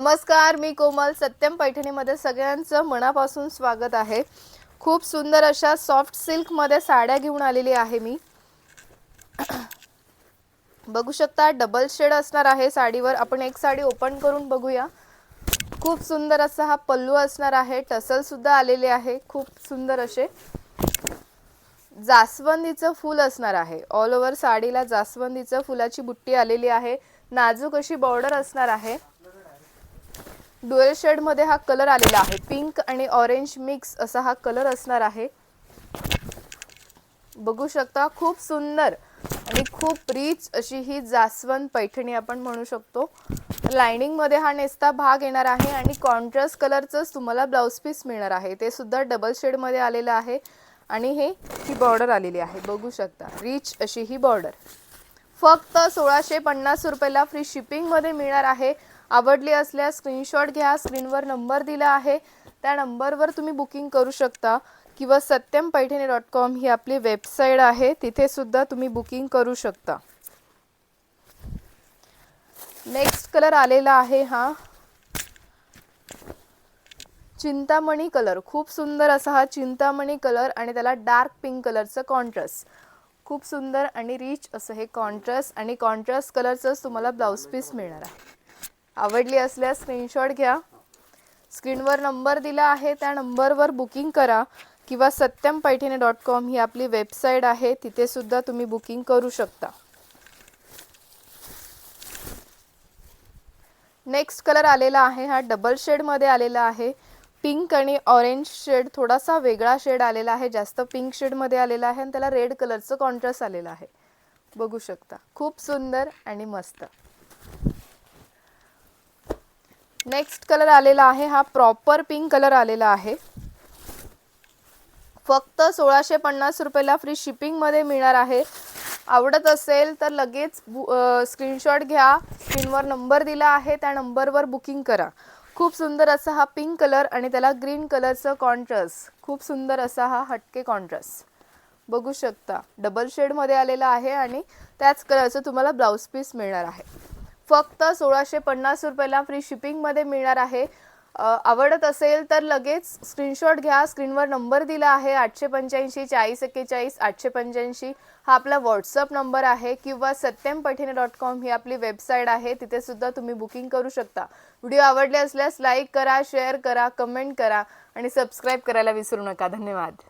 नमस्कार, मी कोमल. सत्यम पैठणीमध्ये सगळ्यांचं मनापासून स्वागत आहे. खूप सुंदर अशा सॉफ्ट सिल्क मध्ये साड्या घेऊन आलेली आहे मी. बघू शकता डबल शेड असणार आहे साडीवर. आपण एक साडी ओपन करून बघूया. खूप सुंदर असा हा पल्लू असणार आहे. टसल सुद्धा आलेले आहे. खूप सुंदर असे जास्वंदीचं फूल असणार आहे. ऑल ओव्हर साडीला जास्वंदीचं फुलाची बुट्टी आलेली आहे. नाजूक अशी बॉर्डर असणार आहे. ड्युअल शेड मध्ये हा कलर आलेला आहे. पिंक आणि ऑरेंज मिक्स असा हा कलर असणार आहे. बघू शकता खूप सुंदर आणि खूप रिच अशी ही जास्वंद पैठणी आपण म्हणू शकतो. लाइनिंग मध्ये हा नेसता भाग येणार आहे आणि कॉन्ट्रास्ट कलरचंच तुम्हाला ब्लाउज पीस मिळणार आहे. ते सुद्धा डबल शेड मध्ये आलेलं आहे आणि ही बॉर्डर आलेली आहे. बघू शकता रिच अशी ही बॉर्डर. फक्त 1650 रुपयाला फ्री शिपिंग मध्ये मिळणार आहे. आवडली असल्यास स्क्रीनशॉट घ्या. स्क्रीनवर नंबर दिला आहे, त्या नंबरवर तुम्ही बुकिंग करू शकता किंवा satyam-paithani.com ही आपली वेबसाईट आहे, तिथे सुद्धा तुम्ही बुकिंग करू शकता. नेक्स्ट कलर आलेला आहे हा चिंतामणी कलर. खूप सुंदर असा हा चिंतामणी कलर आणि त्याला डार्क पिंक कलरचं कॉन्ट्रास्ट. खूप सुंदर आणि रिच असं हे कॉन्ट्रास्ट आणि कॉन्ट्रास्ट कलरचंच तुम्हाला ब्लाउज पीस मिळणार आहे. आवडली असल्यास स्क्रीनशॉट घ्या. स्क्रीनवर नंबर दिला आहे, त्या नंबरवर बुकिंग करा किंवा satyam-paithani.com ही आपली वेबसाईट आहे, तिथे सुद्धा तुम्ही बुकिंग करू शकता. नेक्स्ट कलर आलेला आहे हा डबल शेड मध्ये आलेला आहे. पिंक आणि ऑरेंज शेड, थोडासा वेगळा शेड आलेला आहे. जास्त पिंक शेड मध्ये आलेला आहे आणि त्याला रेड कलरचं कॉन्ट्रास्ट आलेला आहे. बघू शकता खूप सुंदर आणि मस्त. नेक्स्ट कलर आलेला आहे हा प्रॉपर पिंक कलर आलेला आहे. फक्त 1650 रुपयाला फ्री शिपिंग मध्ये मिळणार आहे. आवडत असेल तर लगेच स्क्रीनशॉट घ्या. स्क्रीनवर नंबर दिला आहे, त्या नंबरवर बुकिंग करा. खूप सुंदर असा हा पिंक कलर आणि त्याला ग्रीन कलरचं कॉन्ट्रास्ट. खूप सुंदर असा हा हटके कॉन्ट्रास्ट. बघू शकता डबल शेड मध्ये आलेला आहे आणि त्याच कलरचं तुम्हाला ब्लाउज पीस मिळणार आहे. फक्त 1650 रुपयाला फ्री शिपिंग मध्ये मिळणार आहे. आवडत असेल तर लगेच स्क्रीनशॉट घ्या. स्क्रीनवर नंबर दिला आहे 885 4041 885 हा आपला व्हॉट्सअप नंबर आहे किंवा satyam-paithani.com ही आपली वेबसाईट आहे, तिथे सुद्धा तुम्ही बुकिंग करू शकता. व्हिडिओ आवडले असल्यास लाईक करा, शेअर करा, कमेंट करा आणि सबस्क्राईब करायला विसरू नका. धन्यवाद.